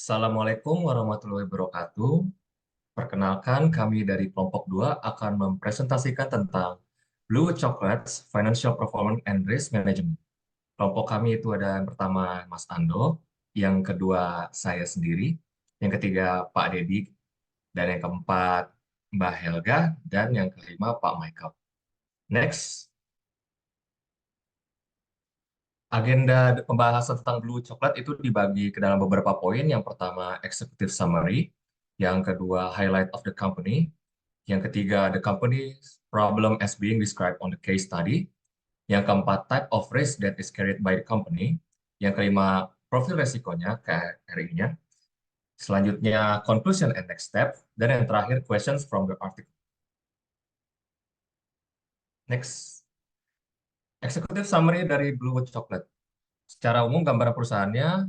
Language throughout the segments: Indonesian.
Assalamualaikum warahmatullahi wabarakatuh. Perkenalkan, kami dari kelompok 2 akan mempresentasikan tentang Blue Chocolates Financial Performance and Risk Management. Kelompok kami itu ada yang pertama Mas Ando, yang kedua saya sendiri, yang ketiga Pak Dedi, dan yang keempat Mbak Helga, dan yang kelima Pak Michael. Next, agenda pembahasan tentang Blue Coklat itu dibagi ke dalam beberapa poin. Yang pertama, Executive Summary. Yang kedua, Highlight of the Company. Yang ketiga, the company's problem as being described on the case study. Yang keempat, type of risk that is carried by the company. Yang kelima, profil resikonya, KRI-nya. Selanjutnya, conclusion and next step. Dan yang terakhir, questions from the article. Next, executive summary dari Bluewood Chocolate. Secara umum, gambaran perusahaannya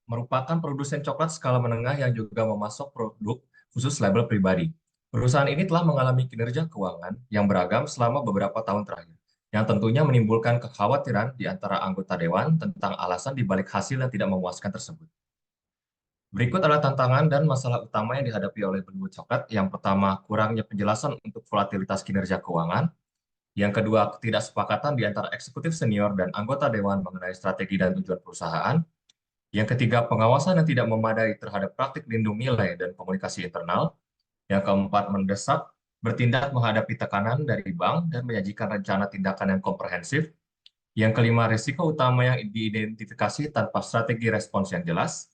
merupakan produsen coklat skala menengah yang juga memasok produk khusus label pribadi. Perusahaan ini telah mengalami kinerja keuangan yang beragam selama beberapa tahun terakhir, yang tentunya menimbulkan kekhawatiran di antara anggota dewan tentang alasan dibalik hasil yang tidak memuaskan tersebut. Berikut adalah tantangan dan masalah utama yang dihadapi oleh Bluewood Chocolate. Yang pertama, kurangnya penjelasan untuk volatilitas kinerja keuangan. Yang kedua, ketidaksepakatan di antara eksekutif senior dan anggota dewan mengenai strategi dan tujuan perusahaan. Yang ketiga, pengawasan yang tidak memadai terhadap praktik lindung nilai dan komunikasi internal. Yang keempat, mendesak bertindak menghadapi tekanan dari bank dan menyajikan rencana tindakan yang komprehensif. Yang kelima, risiko utama yang diidentifikasi tanpa strategi respons yang jelas.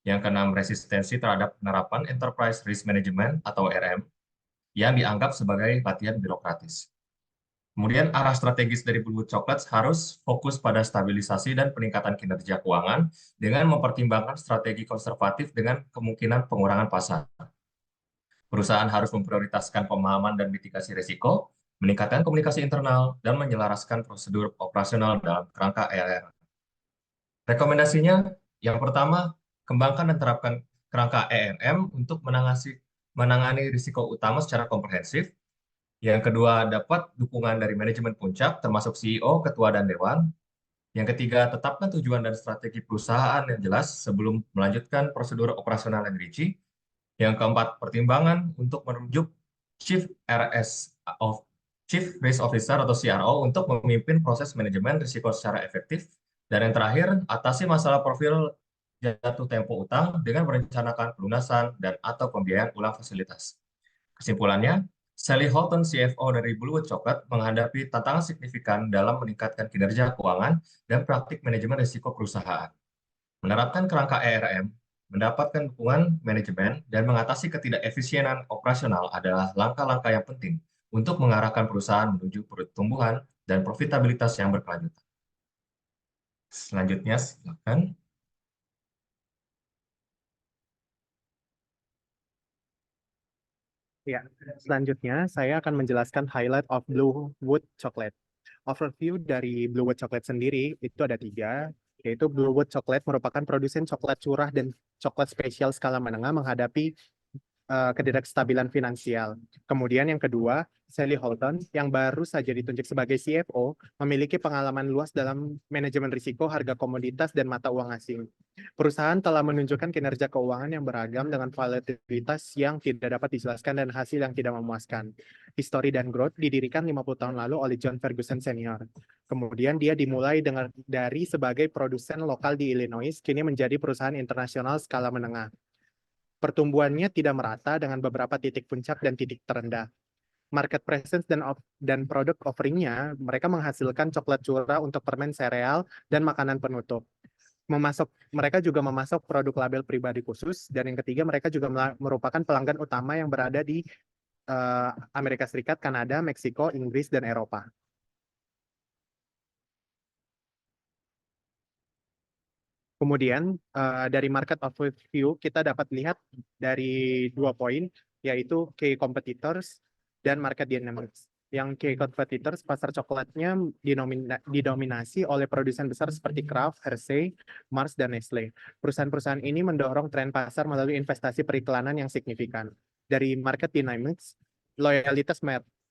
Yang keenam, resistensi terhadap penerapan Enterprise Risk Management atau RM yang dianggap sebagai latihan birokratis. Kemudian arah strategis dari Bluewood Chocolates harus fokus pada stabilisasi dan peningkatan kinerja keuangan dengan mempertimbangkan strategi konservatif dengan kemungkinan pengurangan pasar. Perusahaan harus memprioritaskan pemahaman dan mitigasi risiko, meningkatkan komunikasi internal, dan menyelaraskan prosedur operasional dalam kerangka ERR. Rekomendasinya, yang pertama, kembangkan dan terapkan kerangka ERM untuk menangani risiko utama secara komprehensif. Yang kedua, dapat dukungan dari manajemen puncak, termasuk CEO, ketua, dan dewan. Yang ketiga, tetapkan tujuan dan strategi perusahaan yang jelas sebelum melanjutkan prosedur operasional yang rinci. Yang keempat, pertimbangan untuk menunjuk Chief RS of Chief Risk Officer atau CRO untuk memimpin proses manajemen risiko secara efektif. Dan yang terakhir, atasi masalah profil jatuh tempo utang dengan merencanakan pelunasan dan atau pembiayaan ulang fasilitas. Kesimpulannya, Sally Houghton, CFO dari Bluewood Chocolate, menghadapi tantangan signifikan dalam meningkatkan kinerja keuangan dan praktik manajemen risiko perusahaan. Menerapkan kerangka ERM, mendapatkan dukungan manajemen, dan mengatasi ketidakefisienan operasional adalah langkah-langkah yang penting untuk mengarahkan perusahaan menuju pertumbuhan dan profitabilitas yang berkelanjutan. Selanjutnya, silakan. Ya, selanjutnya saya akan menjelaskan highlight of Bluewood Chocolate. Overview dari Bluewood Chocolate sendiri itu ada 3, yaitu Bluewood Chocolate merupakan produsen coklat curah dan coklat spesial skala menengah menghadapi ketidakstabilan finansial. Kemudian yang kedua, Sally Houghton yang baru saja ditunjuk sebagai CFO memiliki pengalaman luas dalam manajemen risiko harga komoditas dan mata uang asing. Perusahaan telah menunjukkan kinerja keuangan yang beragam dengan volatilitas yang tidak dapat dijelaskan dan hasil yang tidak memuaskan. History dan Growth didirikan 50 tahun lalu oleh John Ferguson Senior. Kemudian dia dimulai dari sebagai produsen lokal di Illinois, kini menjadi perusahaan internasional skala menengah. Pertumbuhannya tidak merata dengan beberapa titik puncak dan titik terendah. Market presence dan produk offering-nya, mereka menghasilkan coklat curah untuk permen sereal dan makanan penutup. Mereka juga memasok produk label pribadi khusus, dan yang ketiga mereka juga merupakan pelanggan utama yang berada di Amerika Serikat, Kanada, Meksiko, Inggris, dan Eropa. Kemudian dari market overview kita dapat lihat dari 2 poin, yaitu key competitors dan market dynamics. Yang key competitors, pasar coklatnya didominasi oleh produsen besar seperti Kraft, Hershey, Mars, dan Nestle. Perusahaan-perusahaan ini mendorong tren pasar melalui investasi periklanan yang signifikan. Dari market dynamics, loyalitas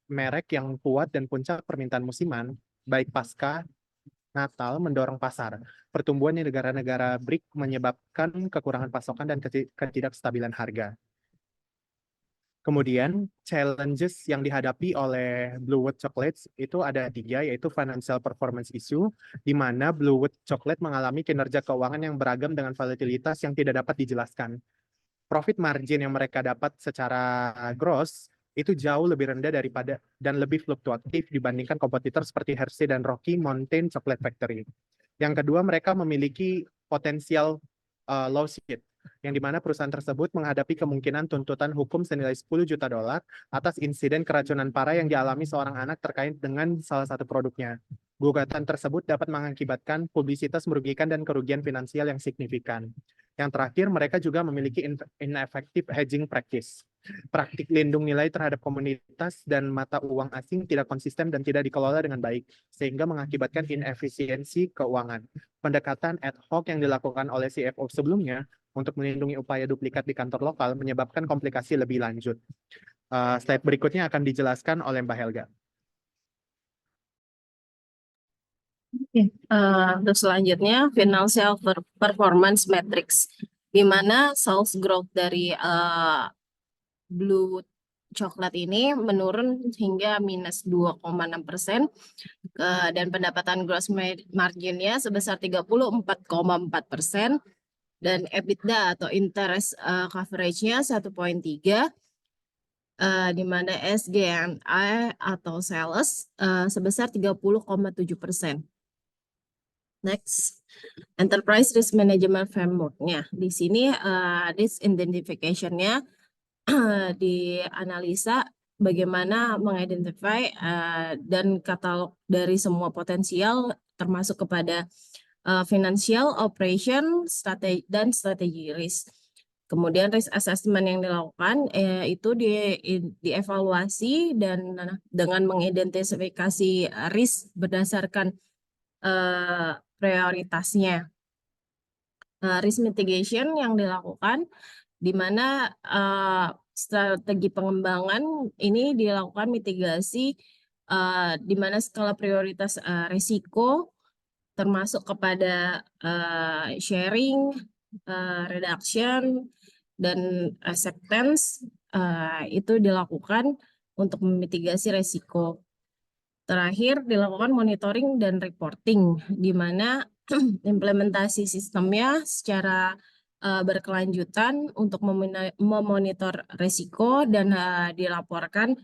merek yang kuat dan puncak permintaan musiman, baik pasca Natal mendorong pasar. Pertumbuhan di negara-negara BRIC menyebabkan kekurangan pasokan dan ketidakstabilan harga. Kemudian, challenges yang dihadapi oleh Bluewood Chocolates itu ada 3, yaitu financial performance issue, di mana Bluewood Chocolate mengalami kinerja keuangan yang beragam dengan volatilitas yang tidak dapat dijelaskan. Profit margin yang mereka dapat secara gross itu jauh lebih rendah daripada dan lebih fluktuatif dibandingkan kompetitor seperti Hershey dan Rocky Mountain Chocolate Factory. Yang kedua, mereka memiliki potensial lawsuit, yang dimana perusahaan tersebut menghadapi kemungkinan tuntutan hukum senilai 10 juta dolar atas insiden keracunan parah yang dialami seorang anak terkait dengan salah satu produknya. Gugatan tersebut dapat mengakibatkan publisitas merugikan dan kerugian finansial yang signifikan. Yang terakhir, mereka juga memiliki ineffective hedging practice. Praktik lindung nilai terhadap komunitas dan mata uang asing tidak konsisten dan tidak dikelola dengan baik, sehingga mengakibatkan inefisiensi keuangan. Pendekatan ad hoc yang dilakukan oleh CFO sebelumnya untuk melindungi upaya duplikat di kantor lokal menyebabkan komplikasi lebih lanjut. Slide berikutnya akan dijelaskan oleh Mbak Helga. Untuk selanjutnya, financial performance metrics, di mana sales growth dari Blue Coklat ini menurun hingga minus 2,6%, dan pendapatan gross marginnya sebesar 34,4%, dan EBITDA atau interest coverage-nya 1,3, di mana SG&A atau sales sebesar 30,7%. Next, Enterprise Risk Management Framework-nya. Di sini risk identification-nya dianalisa bagaimana mengidentify dan katalog dari semua potensial termasuk kepada financial, operation, strategi, dan strategi risk. Kemudian risk assessment yang dilakukan itu dievaluasi dan dengan mengidentifikasi risk berdasarkan prioritasnya. Risk mitigation yang dilakukan di mana strategi pengembangan ini dilakukan mitigasi di mana skala prioritas risiko termasuk kepada sharing, reduction, dan acceptance itu dilakukan untuk memitigasi risiko. Terakhir dilakukan monitoring dan reporting, di mana implementasi sistemnya secara berkelanjutan untuk memonitor risiko dan dilaporkan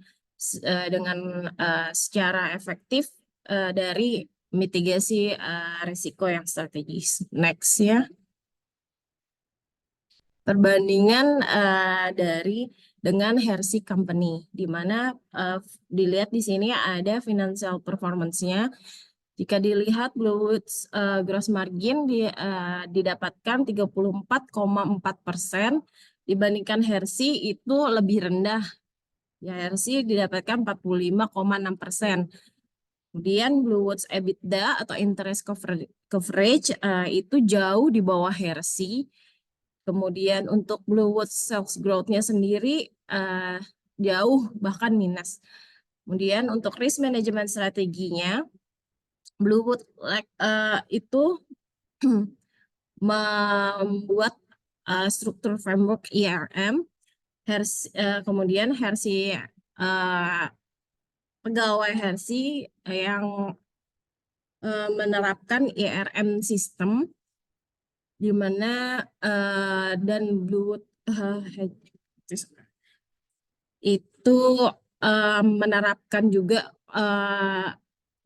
dengan secara efektif dari mitigasi risiko yang strategis. Next ya. Perbandingan dengan Hershey Company, di mana dilihat di sini ada financial performance-nya. Jika dilihat Bluewood's gross margin didapatkan 34,4%, dibandingkan Hershey itu lebih rendah. Ya, Hershey didapatkan 45,6%. Kemudian Bluewood's EBITDA atau interest coverage itu jauh di bawah Hershey. Kemudian untuk Bluewood sales growth-nya sendiri jauh bahkan minus. Kemudian untuk risk management strateginya, Bluewood itu membuat struktur framework IRM. Kemudian Hershey pegawai Hershey yang menerapkan IRM sistem, di mana dan Bluewood itu menerapkan juga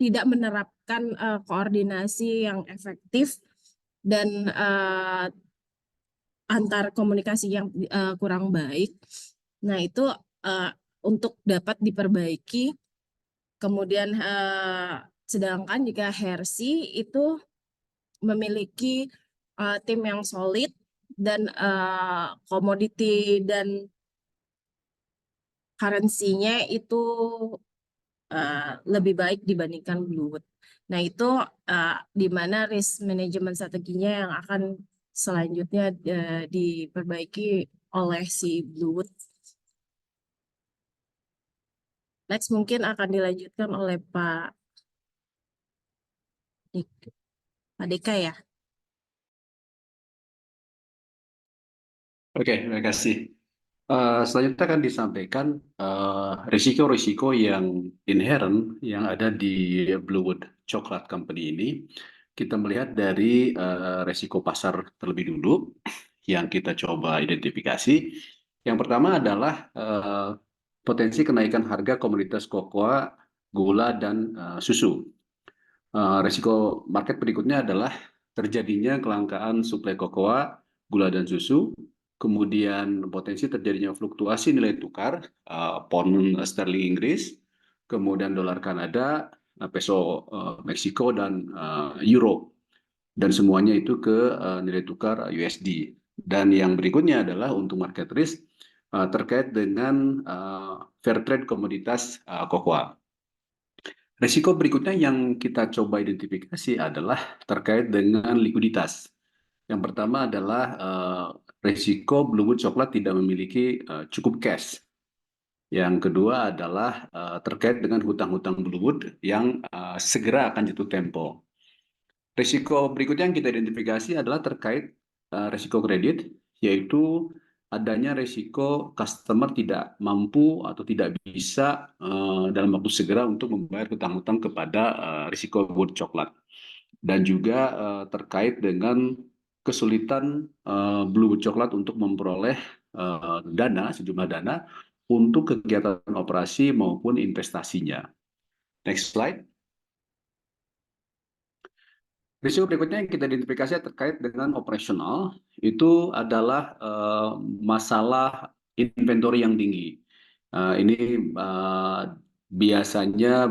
tidak menerapkan koordinasi yang efektif dan antar komunikasi yang kurang baik. Nah, itu untuk dapat diperbaiki. Kemudian sedangkan jika Hershey itu memiliki tim yang solid dan komoditi dan currency-nya itu lebih baik dibandingkan Bluewood. Nah, itu di mana risk management strateginya yang akan selanjutnya diperbaiki oleh si Bluewood. Next mungkin akan dilanjutkan oleh Pak Nick. Pak Deka ya. Oke, terima kasih. Selanjutnya akan disampaikan risiko-risiko yang inherent yang ada di Bluewood Chocolate Company ini. Kita melihat dari risiko pasar terlebih dulu yang kita coba identifikasi. Yang pertama adalah potensi kenaikan harga komoditas kokoa, gula, dan susu. Risiko market berikutnya adalah terjadinya kelangkaan suplai kokoa, gula, dan susu. Kemudian potensi terjadinya fluktuasi nilai tukar, pound sterling Inggris, kemudian dolar Kanada, peso Meksiko, dan euro. Dan semuanya itu ke nilai tukar USD. Dan yang berikutnya adalah untuk market risk terkait dengan fair trade komoditas kokoa. Risiko berikutnya yang kita coba identifikasi adalah terkait dengan likuiditas. Yang pertama adalah risiko Bluewood Chocolate tidak memiliki cukup cash. Yang kedua adalah terkait dengan hutang-hutang Bluewood yang segera akan jatuh tempo. Risiko berikutnya yang kita identifikasi adalah terkait risiko kredit, yaitu adanya risiko customer tidak mampu atau tidak bisa dalam waktu segera untuk membayar hutang-hutang kepada risiko Bluewood Chocolate. Dan juga terkait dengan kesulitan Bluewood Chocolate untuk memperoleh sejumlah dana untuk kegiatan operasi maupun investasinya. Next slide. Risiko berikutnya yang kita identifikasi terkait dengan operasional itu adalah masalah inventory yang tinggi. Ini biasanya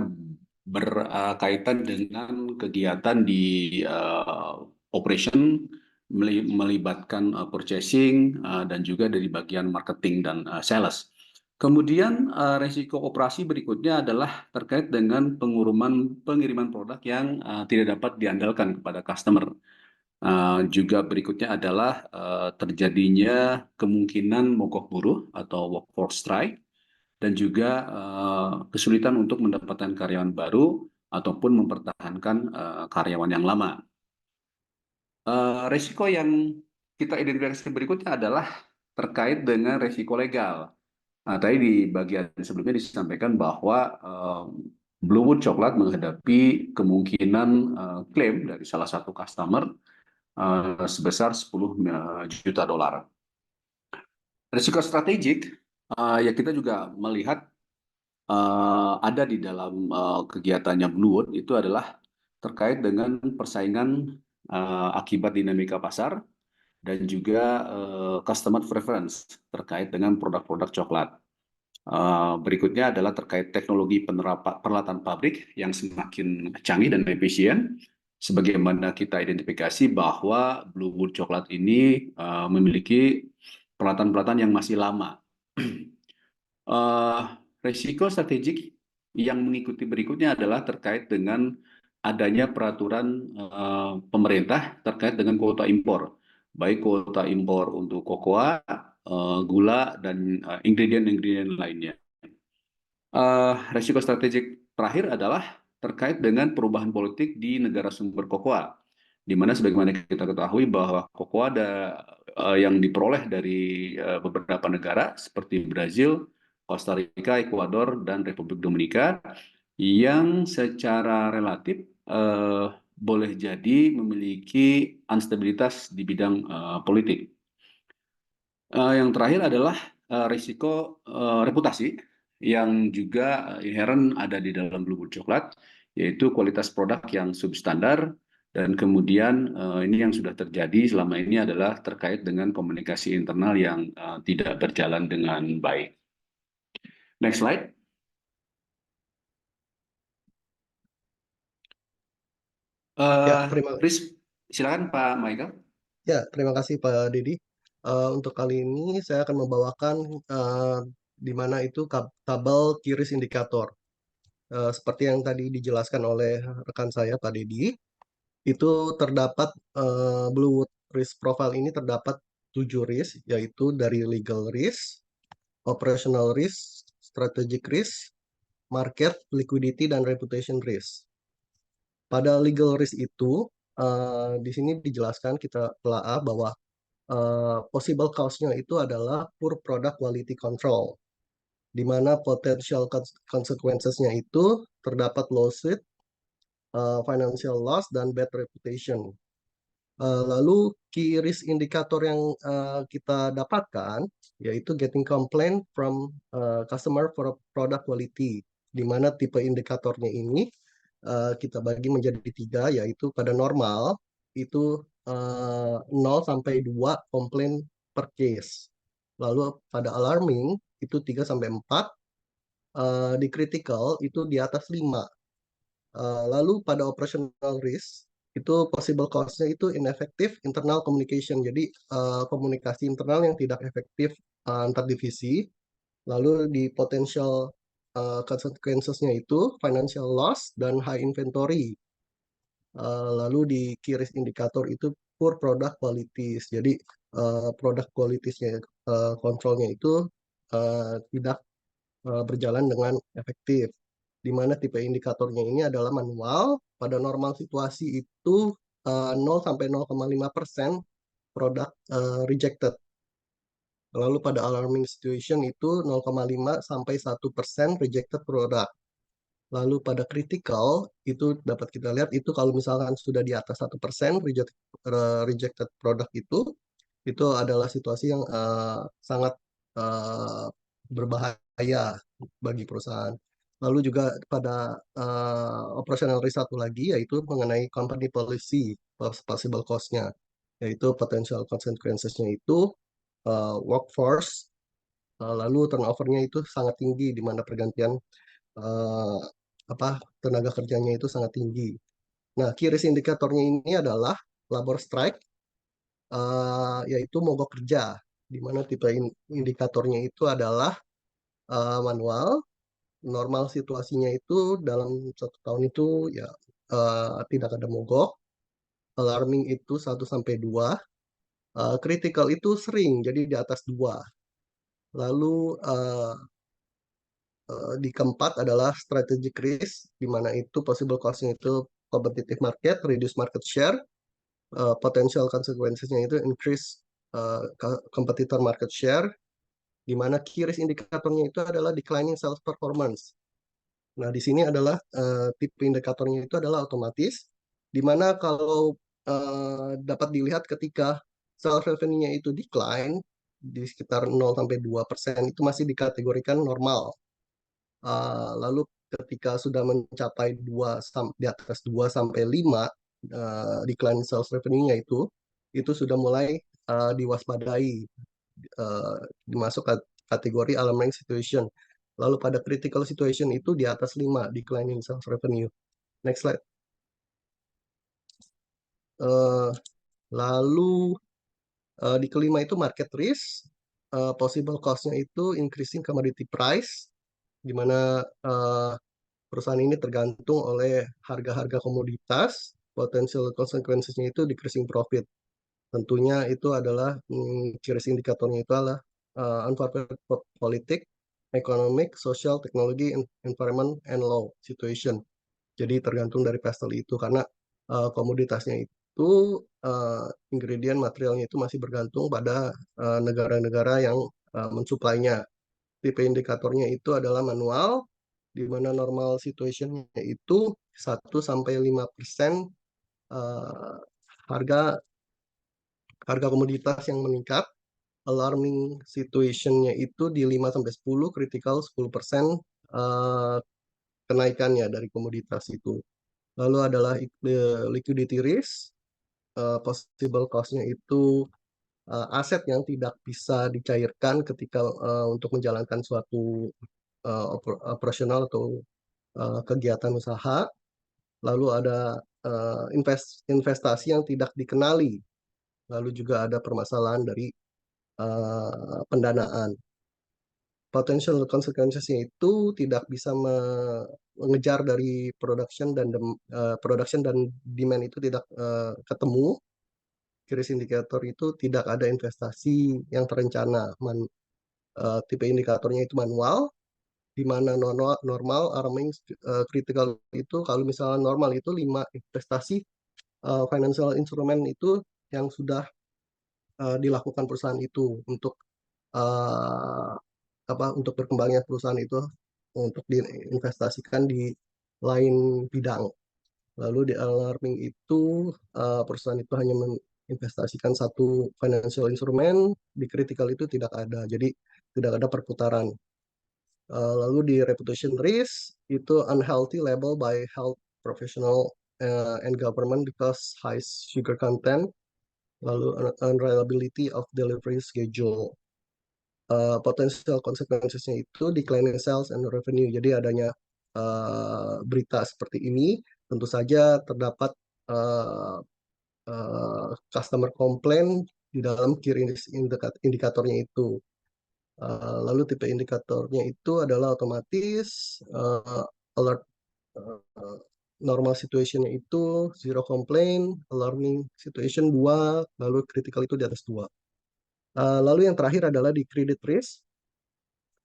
berkaitan dengan kegiatan di operation melibatkan purchasing dan juga dari bagian marketing dan sales. Kemudian resiko operasi berikutnya adalah terkait dengan pengiriman produk yang tidak dapat diandalkan kepada customer. Juga berikutnya adalah terjadinya kemungkinan mogok buruh atau workforce strike dan juga kesulitan untuk mendapatkan karyawan baru ataupun mempertahankan karyawan yang lama. Risiko yang kita identifikasi berikutnya adalah terkait dengan risiko legal. Tadi di bagian sebelumnya disampaikan bahwa Bluewood Chocolate menghadapi kemungkinan klaim dari salah satu customer sebesar 10 juta dolar. Risiko strategik, ya kita juga melihat ada di dalam kegiatannya Bluewood itu adalah terkait dengan persaingan akibat dinamika pasar dan juga customer preference terkait dengan produk-produk coklat. Berikutnya adalah terkait teknologi peralatan pabrik yang semakin canggih dan efisien. Sebagaimana kita identifikasi bahwa Bluewood Chocolate ini memiliki peralatan-peralatan yang masih lama. Risiko strategik yang mengikuti berikutnya adalah terkait dengan adanya peraturan pemerintah terkait dengan kuota impor, baik kuota impor untuk kokoa, gula, dan ingredient-ingredient lainnya. Risiko strategik terakhir adalah terkait dengan perubahan politik di negara sumber kokoa, di mana sebagaimana kita ketahui bahwa kokoa yang diperoleh dari beberapa negara seperti Brazil, Costa Rica, Ekuador, dan Republik Dominika yang secara relatif boleh jadi memiliki instabilitas di bidang politik. Yang terakhir adalah risiko reputasi yang juga inherent ada di dalam Bluewood Chocolate, yaitu kualitas produk yang substandar, dan kemudian ini yang sudah terjadi selama ini adalah terkait dengan komunikasi internal yang tidak berjalan dengan baik. Next slide. Silakan Pak Michael. Ya, terima kasih Pak Didi. Untuk kali ini saya akan membawakan di mana itu tabel QRIS indikator. Seperti yang tadi dijelaskan oleh rekan saya Pak Didi, itu terdapat Bluewood risk profile ini terdapat 7 risk, yaitu dari legal risk, operational risk, strategic risk, market, liquidity, dan reputation risk. Pada legal risk itu di sini dijelaskan kita telaah bahwa possible cause-nya itu adalah poor product quality control, di mana potential consequences-nya itu terdapat lawsuit, financial loss, dan bad reputation. Lalu key risk indicator yang kita dapatkan yaitu getting complaint from customer for product quality, di mana tipe indikatornya ini kita bagi menjadi 3, yaitu pada normal itu 0 sampai 2 komplain per case. Lalu pada alarming itu 3 sampai 4, di critical itu di atas 5. Lalu pada operational risk itu possible cause-nya itu ineffective internal communication. Jadi komunikasi internal yang tidak efektif antar divisi. Lalu di potential consequences-nya itu financial loss dan high inventory. Lalu di key risk indicator itu poor product qualities. Jadi product qualities-nya kontrolnya itu tidak berjalan dengan efektif, di mana tipe indikatornya ini adalah manual. Pada normal situasi itu 0 sampai 0,5% produk rejected. Lalu pada alarming situation itu 0,5 sampai 1% rejected product. Lalu pada critical itu dapat kita lihat itu kalau misalkan sudah di atas 1% rejected product itu adalah situasi yang sangat berbahaya bagi perusahaan. Lalu juga pada operational risk satu lagi yaitu mengenai company policy possible cost-nya, yaitu potential consequences-nya itu workforce, lalu turnover-nya itu sangat tinggi, di mana pergantian tenaga kerjanya itu sangat tinggi. Nah, key risk indikatornya ini adalah labor strike, yaitu mogok kerja, di mana tipe indikatornya itu adalah manual. Normal situasinya itu dalam 1 tahun itu ya tidak ada mogok. Alarming itu 1 sampai 2. Critical itu sering, jadi di atas 2. Lalu di keempat adalah strategic risk, di mana itu possible cost-nya itu competitive market, reduce market share, potential consequences-nya itu increase competitor market share, di mana key risk indikatornya itu adalah declining sales performance. Nah, di sini adalah tipe indikatornya itu adalah otomatis, di mana kalau dapat dilihat ketika sales revenue-nya itu decline di sekitar 0 sampai 2% itu masih dikategorikan normal. Lalu ketika sudah mencapai di atas 2 sampai 5 decline sales revenue-nya itu sudah mulai diwaspadai, dimasuk kategori alarming situation. Lalu pada critical situation itu di atas 5 declining sales revenue. Next slide. Lalu di kelima itu market risk, possible cost-nya itu increasing commodity price, di mana perusahaan ini tergantung oleh harga-harga komoditas, potential consequences-nya itu decreasing profit. Tentunya itu adalah key risk indikatornya itu adalah unfavorable politik, economic, social, technology, environment, and law situation. Jadi tergantung dari pastel itu, karena komoditasnya itu ingredient materialnya itu masih bergantung pada negara-negara yang mensuplainya. Tipe indikatornya itu adalah manual, di mana normal situation-nya itu 1 sampai 5% harga komoditas yang meningkat. Alarming situation-nya itu di 5 sampai 10, critical 10% kenaikannya dari komoditas itu. Lalu adalah liquidity risk, possible cost-nya itu aset yang tidak bisa dicairkan ketika untuk menjalankan suatu operasional atau kegiatan usaha. Lalu ada investasi yang tidak dikenali. Lalu juga ada permasalahan dari pendanaan. Potential consequences-nya itu tidak bisa mengejar dari production dan demand itu tidak ketemu. Key indikator itu tidak ada investasi yang terencana. Tipe indikatornya itu manual, di mana normal, alarming, critical itu kalau misalnya normal itu 5 investasi financial instrument itu yang sudah dilakukan perusahaan itu untuk uh, untuk berkembangnya perusahaan itu untuk diinvestasikan di lain bidang. Lalu di alarming itu perusahaan itu hanya menginvestasikan satu financial instrument, di critical itu tidak ada, jadi tidak ada perputaran. Lalu di reputation risk itu unhealthy level by health professional and government because high sugar content. Lalu unreliability of delivery schedule. Potential consequences-nya itu declining sales and revenue. Jadi adanya berita seperti ini, tentu saja terdapat customer complaint di dalam key indikatornya itu. Lalu tipe indikatornya itu adalah otomatis, alert normal situation-nya itu zero complaint, alarming situation 2, lalu critical itu di atas 2. Lalu yang terakhir adalah di credit risk.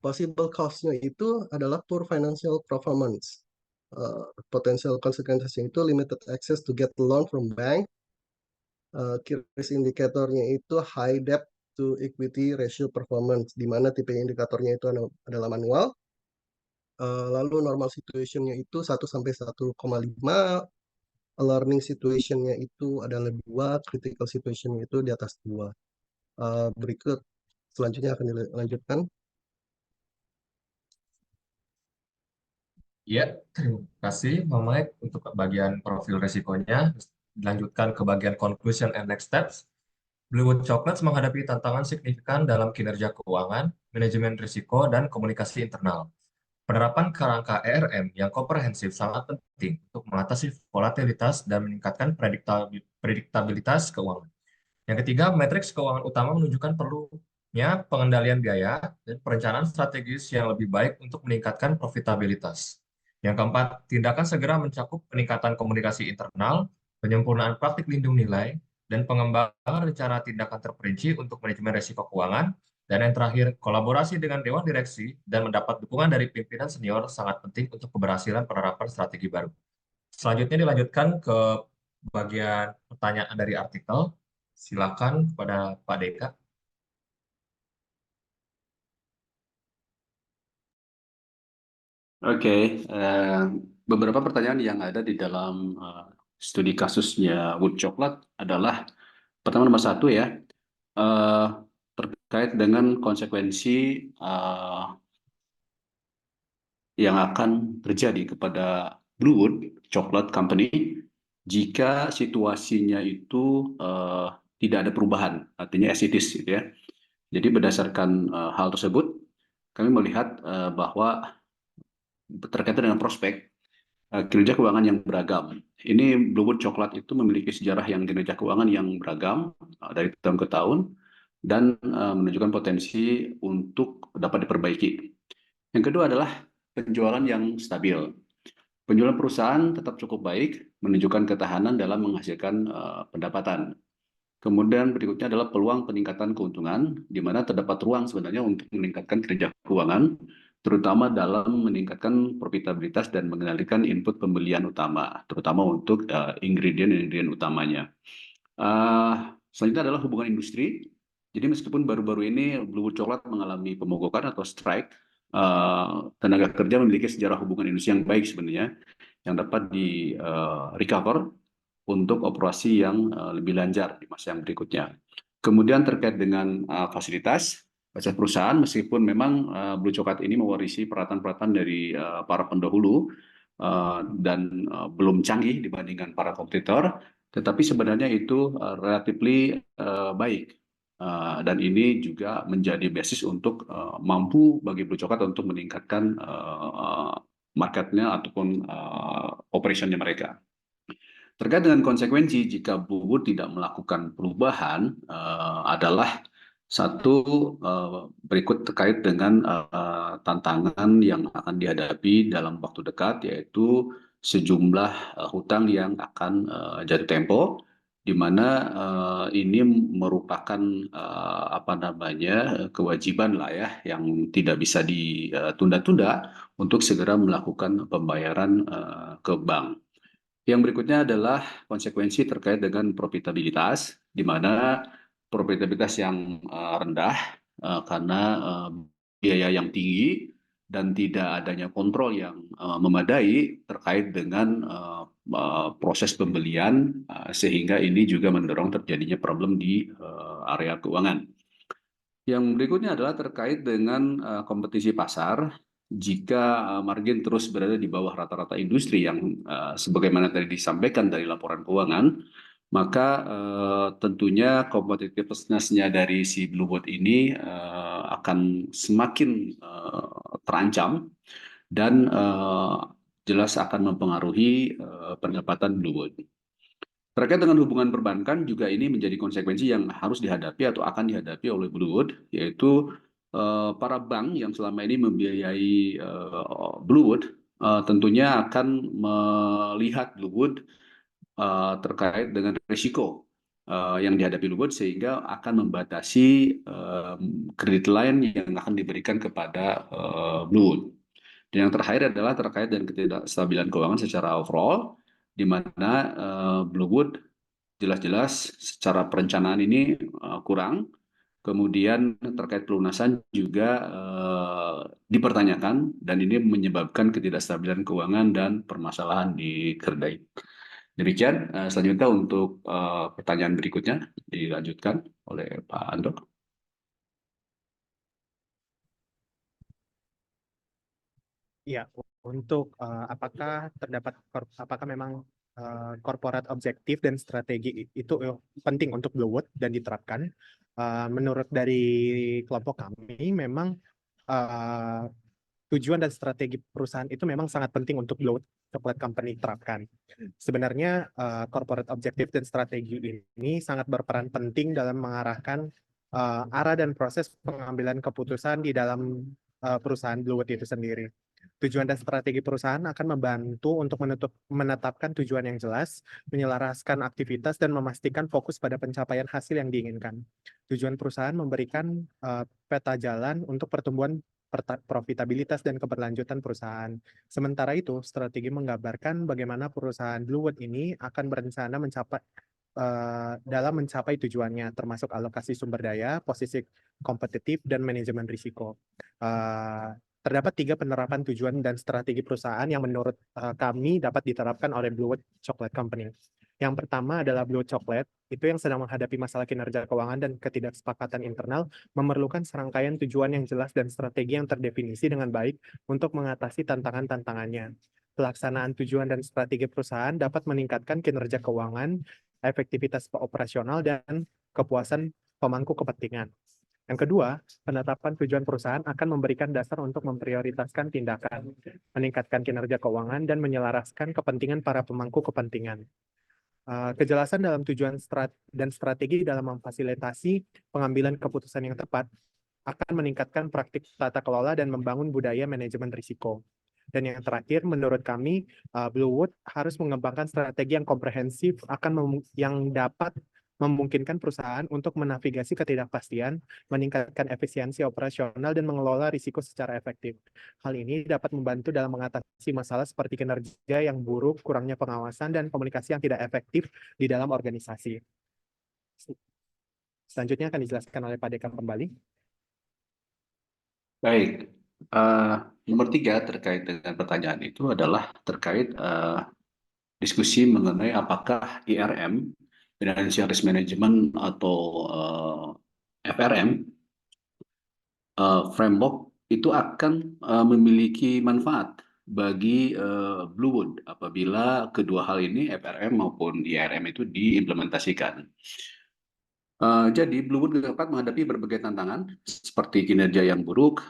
Possible cause-nya itu adalah poor financial performance. Potential consequences-nya itu limited access to get loan from bank. Key risk indikatornya itu high debt to equity ratio performance, di mana tipe indikatornya itu adalah manual. Lalu normal situation-nya itu 1-1,5, alarming situation-nya itu adalah 2, critical situation-nya itu di atas 2. Berikut selanjutnya akan dilanjutkan. Ya, terima kasih Bang Mike untuk bagian profil resikonya. Dilanjutkan ke bagian conclusion and next steps. Bluewood Chocolates menghadapi tantangan signifikan dalam kinerja keuangan, manajemen risiko, dan komunikasi internal. Penerapan kerangka ERM yang komprehensif sangat penting untuk mengatasi volatilitas dan meningkatkan prediktabilitas keuangan. Yang ketiga, matriks keuangan utama menunjukkan perlunya pengendalian biaya dan perencanaan strategis yang lebih baik untuk meningkatkan profitabilitas. Yang keempat, tindakan segera mencakup peningkatan komunikasi internal, penyempurnaan praktik lindung nilai, dan pengembangan rencana tindakan terperinci untuk manajemen risiko keuangan. Dan yang terakhir, kolaborasi dengan Dewan Direksi dan mendapat dukungan dari pimpinan senior sangat penting untuk keberhasilan penerapan strategi baru. Selanjutnya dilanjutkan ke bagian pertanyaan dari artikel. Silakan kepada Pak Deka. Oke, beberapa pertanyaan yang ada di dalam studi kasusnya Wood Chocolate adalah pertama nomor 1 ya, terkait dengan konsekuensi yang akan terjadi kepada Bluewood Chocolate Company jika situasinya itu tidak ada perubahan, artinya as it is, gitu ya. Jadi berdasarkan hal tersebut, kami melihat bahwa terkait dengan prospek kinerja keuangan yang beragam. Ini Bluewood Chocolate itu memiliki sejarah yang kinerja keuangan yang beragam dari tahun ke tahun dan menunjukkan potensi untuk dapat diperbaiki. Yang kedua adalah penjualan yang stabil. Penjualan perusahaan tetap cukup baik, menunjukkan ketahanan dalam menghasilkan pendapatan. Kemudian berikutnya adalah peluang peningkatan keuntungan, di mana terdapat ruang sebenarnya untuk meningkatkan kinerja keuangan, terutama dalam meningkatkan profitabilitas dan mengendalikan input pembelian utama, terutama untuk ingredient utamanya. Selanjutnya adalah hubungan industri. Jadi meskipun baru-baru ini Bluewood Chocolate mengalami pemogokan atau strike, tenaga kerja memiliki sejarah hubungan industri yang baik sebenarnya, yang dapat di recover untuk operasi yang lebih lancar di masa yang berikutnya. Kemudian terkait dengan fasilitas perusahaan, meskipun memang Blue Chocolate ini mewarisi peralatan-peralatan dari para pendahulu dan belum canggih dibandingkan para kompetitor, tetapi sebenarnya itu relatively baik. Dan ini juga menjadi basis untuk mampu bagi Blue Chocolate untuk meningkatkan marketnya ataupun operationnya mereka. Terkait dengan konsekuensi jika Bluewood tidak melakukan perubahan adalah satu, berikut terkait dengan tantangan yang akan dihadapi dalam waktu dekat, yaitu sejumlah hutang yang akan jatuh tempo, di mana ini merupakan kewajiban lah ya yang tidak bisa ditunda-tunda untuk segera melakukan pembayaran ke bank. Yang berikutnya adalah konsekuensi terkait dengan profitabilitas, di mana profitabilitas yang rendah karena biaya yang tinggi dan tidak adanya kontrol yang memadai terkait dengan proses pembelian, sehingga ini juga mendorong terjadinya problem di area keuangan. Yang berikutnya adalah terkait dengan kompetisi pasar. Jika margin terus berada di bawah rata-rata industri yang sebagaimana tadi disampaikan dari laporan keuangan, maka tentunya competitiveness-nya dari si Bluebird ini akan semakin terancam dan jelas akan mempengaruhi pendapatan Bluebird. Terkait dengan hubungan perbankan juga ini menjadi konsekuensi yang harus dihadapi atau akan dihadapi oleh Bluewood, yaitu para bank yang selama ini membiayai Bluewood tentunya akan melihat Bluewood terkait dengan risiko yang dihadapi Bluewood, sehingga akan membatasi kredit line yang akan diberikan kepada Bluewood. Dan yang terakhir adalah terkait dengan ketidakstabilan keuangan secara overall, di mana Bluewood jelas-jelas secara perencanaan ini kurang. Kemudian terkait pelunasan juga dipertanyakan, dan ini menyebabkan ketidakstabilan keuangan dan permasalahan di Kerdai. Demikian, selanjutnya untuk pertanyaan berikutnya dilanjutkan oleh Pak Andro. Ya, untuk apakah memang corporate objektif dan strategi itu penting untuk Bluewood dan diterapkan? Menurut dari kelompok kami, memang tujuan dan strategi perusahaan itu memang sangat penting untuk Bluewood Chocolate Company terapkan. Sebenarnya corporate objektif dan strategi ini sangat berperan penting dalam mengarahkan arah dan proses pengambilan keputusan di dalam perusahaan Bluewood itu sendiri. Tujuan dan strategi perusahaan akan membantu untuk menetapkan tujuan yang jelas, menyelaraskan aktivitas, dan memastikan fokus pada pencapaian hasil yang diinginkan. Tujuan perusahaan memberikan peta jalan untuk pertumbuhan profitabilitas dan keberlanjutan perusahaan. Sementara itu, strategi menggambarkan bagaimana perusahaan Bluewood ini akan berencana dalam mencapai tujuannya, termasuk alokasi sumber daya, posisi kompetitif, dan manajemen risiko. Terdapat 3 penerapan tujuan dan strategi perusahaan yang menurut kami dapat diterapkan oleh Bluewood Chocolate Company. Yang pertama adalah Bluewood Chocolate, itu yang sedang menghadapi masalah kinerja keuangan dan ketidaksepakatan internal, memerlukan serangkaian tujuan yang jelas dan strategi yang terdefinisi dengan baik untuk mengatasi tantangan-tantangannya. Pelaksanaan tujuan dan strategi perusahaan dapat meningkatkan kinerja keuangan, efektivitas operasional, dan kepuasan pemangku kepentingan. Yang kedua, penetapan tujuan perusahaan akan memberikan dasar untuk memprioritaskan tindakan, meningkatkan kinerja keuangan, dan menyelaraskan kepentingan para pemangku kepentingan. Kejelasan dalam tujuan dan strategi dalam memfasilitasi pengambilan keputusan yang tepat akan meningkatkan praktik tata kelola dan membangun budaya manajemen risiko. Dan yang terakhir, menurut kami, Bluewood harus mengembangkan strategi yang komprehensif yang dapat memungkinkan perusahaan untuk menavigasi ketidakpastian, meningkatkan efisiensi operasional, dan mengelola risiko secara efektif. Hal ini dapat membantu dalam mengatasi masalah seperti kinerja yang buruk, kurangnya pengawasan, dan komunikasi yang tidak efektif di dalam organisasi. Selanjutnya akan dijelaskan oleh Pak Dekan kembali. Baik, nomor 3 terkait dengan pertanyaan itu adalah terkait diskusi mengenai apakah IRM, Financial Risk Management, atau FRM, framework itu akan memiliki manfaat bagi Bluewood apabila kedua hal ini, FRM maupun IRM, itu diimplementasikan. Jadi Bluewood dapat menghadapi berbagai tantangan seperti kinerja yang buruk,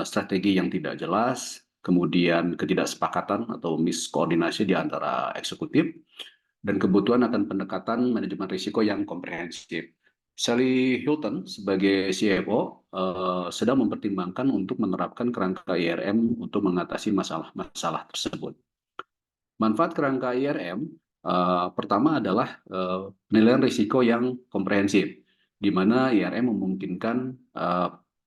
strategi yang tidak jelas, kemudian ketidaksepakatan atau miskoordinasi di antara eksekutif, dan kebutuhan akan pendekatan manajemen risiko yang komprehensif. Sally Hilton sebagai CFO sedang mempertimbangkan untuk menerapkan kerangka IRM untuk mengatasi masalah-masalah tersebut. Manfaat kerangka IRM pertama adalah penilaian risiko yang komprehensif, di mana IRM memungkinkan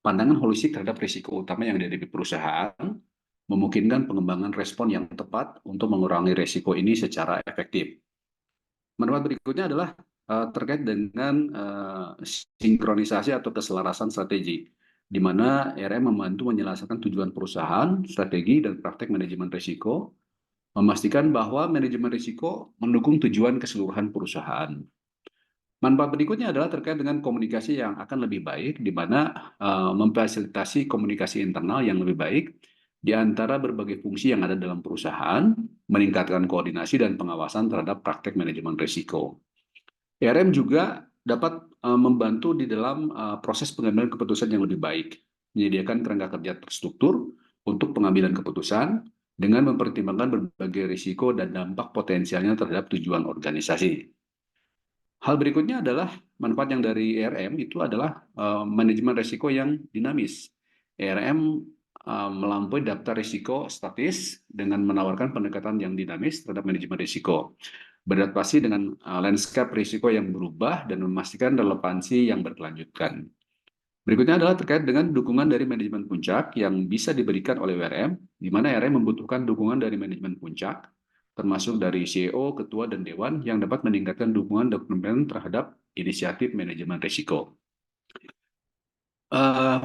pandangan holistik terhadap risiko utama yang dihadapi perusahaan, memungkinkan pengembangan respon yang tepat untuk mengurangi risiko ini secara efektif. Manfaat berikutnya adalah terkait dengan sinkronisasi atau keselarasan strategi, di mana RM membantu menyelesaikan tujuan perusahaan, strategi, dan praktek manajemen risiko, memastikan bahwa manajemen risiko mendukung tujuan keseluruhan perusahaan. Manfaat berikutnya adalah terkait dengan komunikasi yang akan lebih baik, di mana memfasilitasi komunikasi internal yang lebih baik di antara berbagai fungsi yang ada dalam perusahaan, meningkatkan koordinasi dan pengawasan terhadap praktek manajemen risiko. RM juga dapat membantu di dalam proses pengambilan keputusan yang lebih baik, menyediakan kerangka kerja terstruktur untuk pengambilan keputusan dengan mempertimbangkan berbagai risiko dan dampak potensialnya terhadap tujuan organisasi. Hal berikutnya adalah manfaat yang dari ERM itu adalah manajemen risiko yang dinamis. ERM melampaui daftar risiko statis dengan menawarkan pendekatan yang dinamis terhadap manajemen risiko, beradaptasi dengan landscape risiko yang berubah dan memastikan relevansi yang berkelanjutan. Berikutnya adalah terkait dengan dukungan dari manajemen puncak yang bisa diberikan oleh ERM, di mana ERM membutuhkan dukungan dari manajemen puncak, termasuk dari CEO, ketua, dan dewan yang dapat meningkatkan dukungan dokumen terhadap inisiatif manajemen risiko.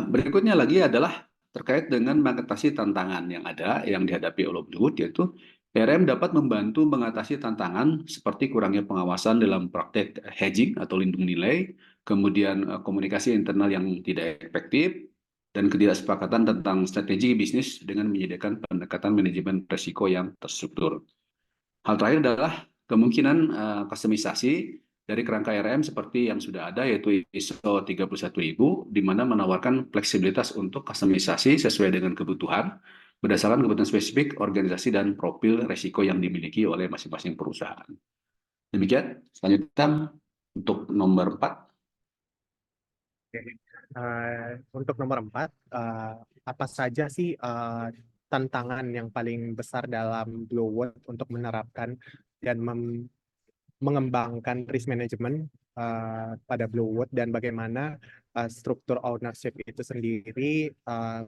Berikutnya lagi adalah terkait dengan mengatasi tantangan yang ada yang dihadapi oleh Bluewood, yaitu ERM dapat membantu mengatasi tantangan seperti kurangnya pengawasan dalam praktek hedging atau lindung nilai, kemudian komunikasi internal yang tidak efektif, dan ketidaksepakatan tentang strategi bisnis dengan menyediakan pendekatan manajemen risiko yang terstruktur. Hal terakhir adalah kemungkinan kustomisasi dari kerangka RM seperti yang sudah ada, yaitu ISO 31000, di mana menawarkan fleksibilitas untuk kustomisasi sesuai dengan kebutuhan berdasarkan kebutuhan spesifik organisasi dan profil risiko yang dimiliki oleh masing-masing perusahaan. Demikian, selanjutnya untuk nomor 4. Untuk nomor 4, apa saja sih tantangan yang paling besar dalam Bluewood untuk menerapkan dan mengembangkan risk management pada Bluewood, dan bagaimana struktur ownership itu sendiri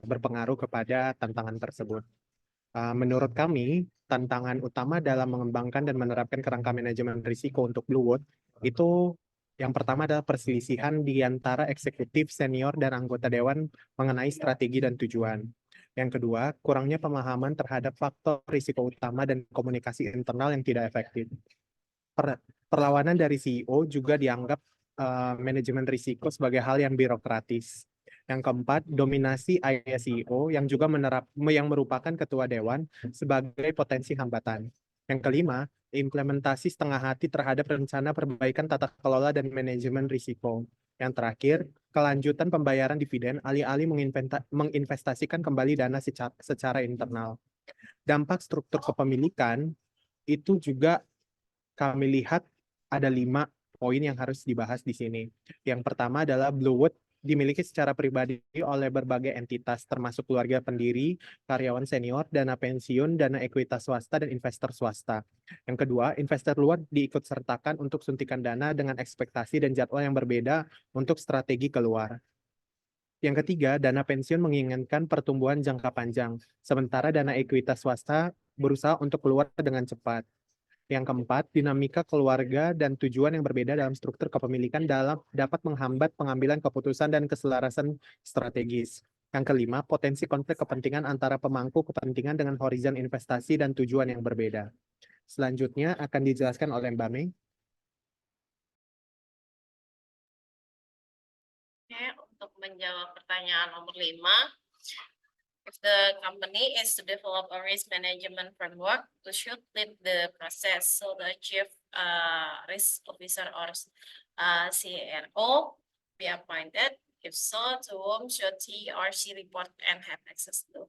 berpengaruh kepada tantangan tersebut. Menurut kami, tantangan utama dalam mengembangkan dan menerapkan kerangka manajemen risiko untuk Bluewood itu yang pertama adalah perselisihan di antara eksekutif, senior, dan anggota dewan mengenai strategi dan tujuan. Yang kedua, kurangnya pemahaman terhadap faktor risiko utama dan komunikasi internal yang tidak efektif. Perlawanan dari CEO juga dianggap manajemen risiko sebagai hal yang birokratis. Yang keempat, dominasi ayah CEO yang juga yang merupakan ketua dewan sebagai potensi hambatan. Yang kelima, implementasi setengah hati terhadap rencana perbaikan tata kelola dan manajemen risiko. Yang terakhir, kelanjutan pembayaran dividen alih-alih menginvestasikan kembali dana secara internal. Dampak struktur kepemilikan itu juga kami lihat ada 5 poin yang harus dibahas di sini. Yang pertama adalah Bluewood dimiliki secara pribadi oleh berbagai entitas, termasuk keluarga pendiri, karyawan senior, dana pensiun, dana ekuitas swasta, dan investor swasta. Yang kedua, investor luar diikutsertakan untuk suntikan dana dengan ekspektasi dan jadwal yang berbeda untuk strategi keluar. Yang ketiga, dana pensiun menginginkan pertumbuhan jangka panjang, sementara dana ekuitas swasta berusaha untuk keluar dengan cepat. Yang keempat, dinamika keluarga dan tujuan yang berbeda dalam struktur kepemilikan dapat menghambat pengambilan keputusan dan keselarasan strategis. Yang kelima, potensi konflik kepentingan antara pemangku kepentingan dengan horizon investasi dan tujuan yang berbeda. Selanjutnya akan dijelaskan oleh Mbak Mei. Oke, untuk menjawab pertanyaan nomor 5, if the company is to develop a risk management framework, who should lead the process? So the chief risk officer or CRO be appointed. If so, to whom should he or she report and have access to?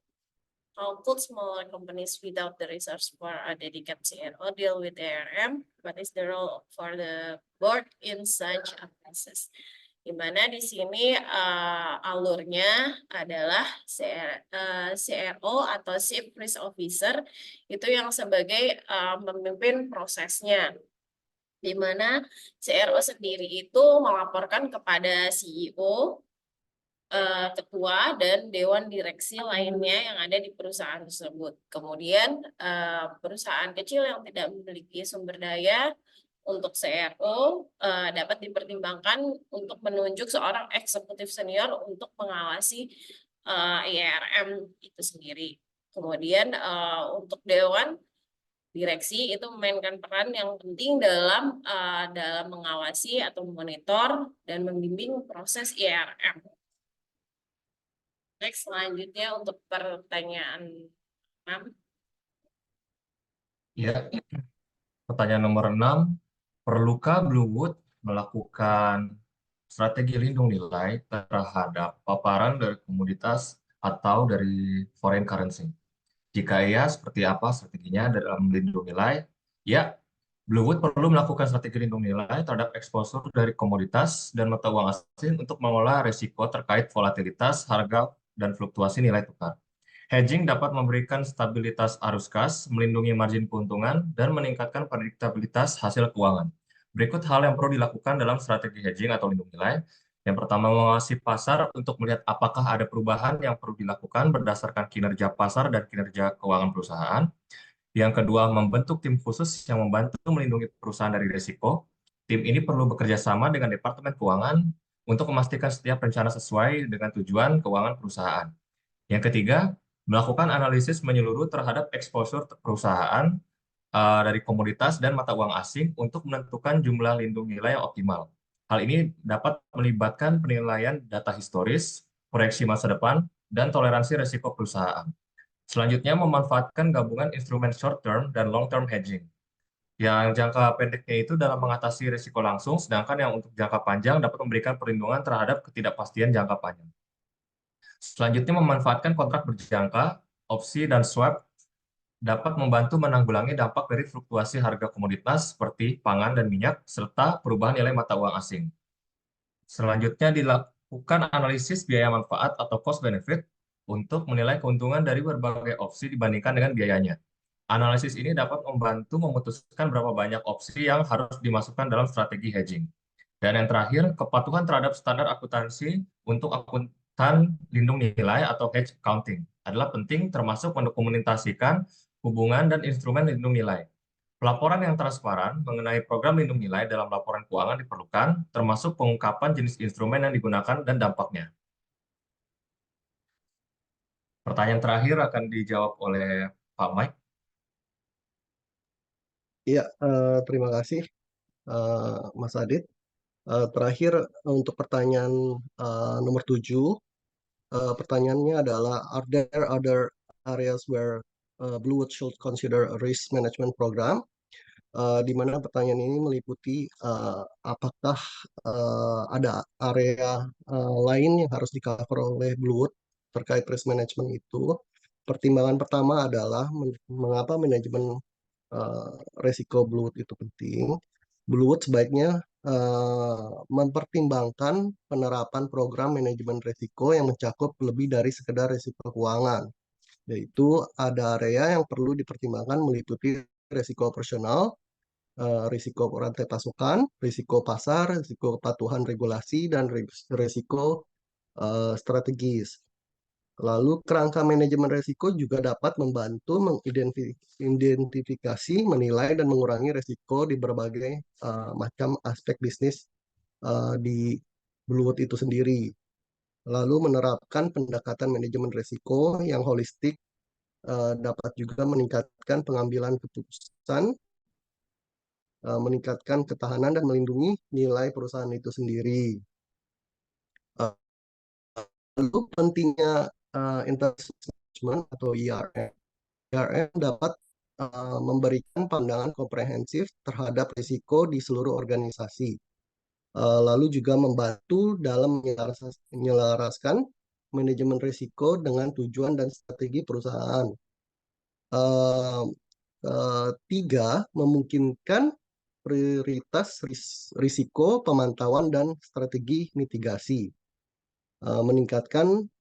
How could smaller companies without the resource for a dedicated CRO deal with ARM? What is the role for the board in such a process? Di mana di sini alurnya adalah CRO atau Chief Risk Officer itu yang sebagai memimpin prosesnya, di mana CRO sendiri itu melaporkan kepada CEO ketua dan dewan direksi lainnya yang ada di perusahaan tersebut. Kemudian perusahaan kecil yang tidak memiliki sumber daya untuk CRO dapat dipertimbangkan untuk menunjuk seorang eksekutif senior untuk mengawasi IRM itu sendiri. Kemudian untuk dewan direksi itu memainkan peran yang penting dalam mengawasi atau memonitor dan membimbing proses IRM. Next, selanjutnya untuk pertanyaan 6. Ya, pertanyaan nomor 6. Perlukah Bluewood melakukan strategi lindung nilai terhadap paparan dari komoditas atau dari foreign currency? Jika iya, seperti apa strateginya dalam melindungi nilai? Ya, Bluewood perlu melakukan strategi lindung nilai terhadap eksposur dari komoditas dan mata uang asing untuk mengelola risiko terkait volatilitas harga dan fluktuasi nilai tukar. Hedging dapat memberikan stabilitas arus kas, melindungi margin keuntungan, dan meningkatkan prediktabilitas hasil keuangan. Berikut hal yang perlu dilakukan dalam strategi hedging atau lindung nilai. Yang pertama, mengawasi pasar untuk melihat apakah ada perubahan yang perlu dilakukan berdasarkan kinerja pasar dan kinerja keuangan perusahaan. Yang kedua, membentuk tim khusus yang membantu melindungi perusahaan dari risiko. Tim ini perlu bekerja sama dengan Departemen Keuangan untuk memastikan setiap rencana sesuai dengan tujuan keuangan perusahaan. Yang ketiga, melakukan analisis menyeluruh terhadap eksposur perusahaan dari komoditas dan mata uang asing untuk menentukan jumlah lindung nilai yang optimal. Hal ini dapat melibatkan penilaian data historis, proyeksi masa depan, dan toleransi risiko perusahaan. Selanjutnya, memanfaatkan gabungan instrumen short term dan long term hedging. Yang jangka pendeknya itu dalam mengatasi risiko langsung, sedangkan yang untuk jangka panjang dapat memberikan perlindungan terhadap ketidakpastian jangka panjang. Selanjutnya, memanfaatkan kontrak berjangka, opsi, dan swap dapat membantu menanggulangi dampak dari fluktuasi harga komoditas seperti pangan dan minyak, serta perubahan nilai mata uang asing. Selanjutnya dilakukan analisis biaya manfaat atau cost benefit untuk menilai keuntungan dari berbagai opsi dibandingkan dengan biayanya. Analisis ini dapat membantu memutuskan berapa banyak opsi yang harus dimasukkan dalam strategi hedging. Dan yang terakhir, kepatuhan terhadap standar akuntansi untuk akuntan lindung nilai atau hedge accounting adalah penting, termasuk mendokumentasikan hubungan dan instrumen lindung nilai. Pelaporan yang transparan mengenai program lindung nilai dalam laporan keuangan diperlukan, termasuk pengungkapan jenis instrumen yang digunakan dan dampaknya. Pertanyaan terakhir akan dijawab oleh Pak Mike. Iya, terima kasih Mas Adit. Terakhir untuk pertanyaan nomor 7, pertanyaannya adalah, are there other areas where Bluewood should consider a risk management program? Di mana pertanyaan ini meliputi apakah ada area lain yang harus di-cover oleh Bluewood terkait risk management itu. Pertimbangan pertama adalah mengapa manajemen resiko Bluewood itu penting. Bluewood sebaiknya mempertimbangkan penerapan program manajemen risiko yang mencakup lebih dari sekedar risiko keuangan, yaitu ada area yang perlu dipertimbangkan meliputi risiko operasional, risiko rantai pasokan, risiko pasar, risiko kepatuhan regulasi, dan risiko strategis. Lalu kerangka manajemen risiko juga dapat membantu mengidentifikasi, menilai, dan mengurangi risiko di berbagai macam aspek bisnis di Bluewood itu sendiri. Lalu menerapkan pendekatan manajemen risiko yang holistik dapat juga meningkatkan pengambilan keputusan, meningkatkan ketahanan, dan melindungi nilai perusahaan itu sendiri. Lalu pentingnya investment management atau IRM. IRM dapat memberikan pandangan komprehensif terhadap risiko di seluruh organisasi. Lalu juga membantu dalam menyelaraskan manajemen risiko dengan tujuan dan strategi perusahaan. Tiga, memungkinkan prioritas risiko, pemantauan, dan strategi mitigasi. Meningkatkan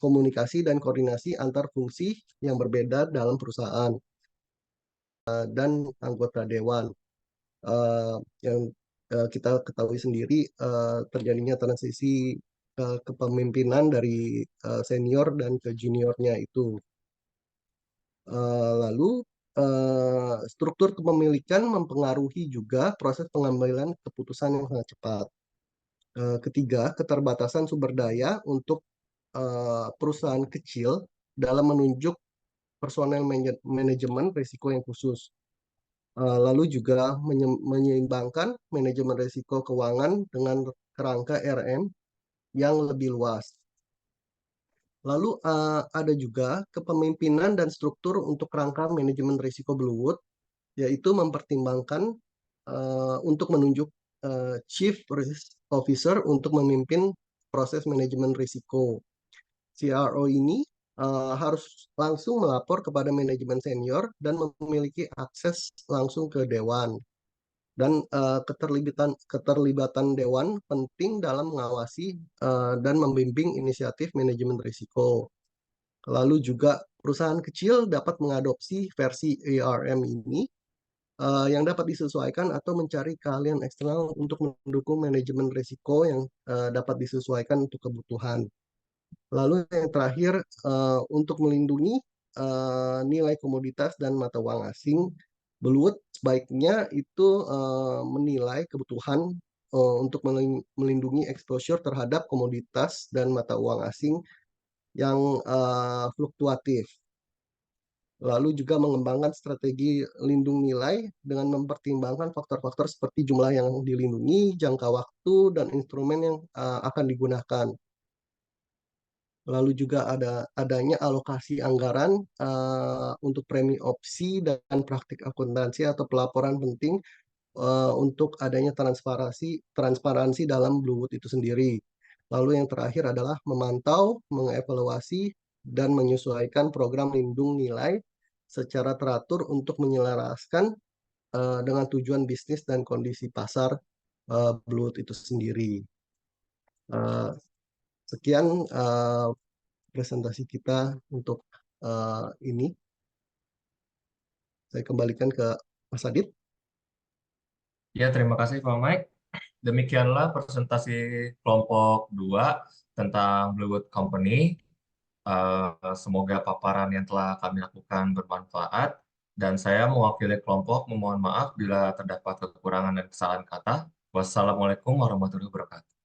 komunikasi dan koordinasi antar fungsi yang berbeda dalam perusahaan dan anggota dewan. Yang kita ketahui sendiri terjadinya transisi kepemimpinan dari senior dan ke juniornya itu. Lalu struktur kepemilikan mempengaruhi juga proses pengambilan keputusan yang sangat cepat. Ketiga, keterbatasan sumber daya untuk perusahaan kecil dalam menunjuk personel manajemen risiko yang khusus. Lalu juga menyeimbangkan manajemen risiko keuangan dengan kerangka RM yang lebih luas. Lalu ada juga kepemimpinan dan struktur untuk rangka manajemen risiko Bluewood, yaitu mempertimbangkan untuk menunjuk Chief Risk Officer untuk memimpin proses manajemen risiko. CRO ini harus langsung melapor kepada manajemen senior dan memiliki akses langsung ke dewan. Dan keterlibatan dewan penting dalam mengawasi dan membimbing inisiatif manajemen risiko. Lalu juga perusahaan kecil dapat mengadopsi versi ARM ini yang dapat disesuaikan atau mencari keahlian eksternal untuk mendukung manajemen risiko yang dapat disesuaikan untuk kebutuhan. Lalu yang terakhir, untuk melindungi nilai komoditas dan mata uang asing, Bluewood sebaiknya itu menilai kebutuhan untuk melindungi exposure terhadap komoditas dan mata uang asing yang fluktuatif. Lalu juga mengembangkan strategi lindung nilai dengan mempertimbangkan faktor-faktor seperti jumlah yang dilindungi, jangka waktu, dan instrumen yang akan digunakan. Lalu juga adanya alokasi anggaran untuk premi opsi dan praktik akuntansi atau pelaporan penting untuk adanya transparansi dalam Bluewood itu sendiri. Lalu yang terakhir adalah memantau, mengevaluasi, dan menyesuaikan program lindung nilai secara teratur untuk menyelaraskan dengan tujuan bisnis dan kondisi pasar Bluewood itu sendiri. Sekian presentasi kita untuk ini. Saya kembalikan ke Mas Adit. Ya, terima kasih Pak Mike. Demikianlah presentasi kelompok 2 tentang Bluewood Company. Semoga paparan yang telah kami lakukan bermanfaat. Dan saya mewakili kelompok memohon maaf bila terdapat kekurangan dan kesalahan kata. Wassalamualaikum warahmatullahi wabarakatuh.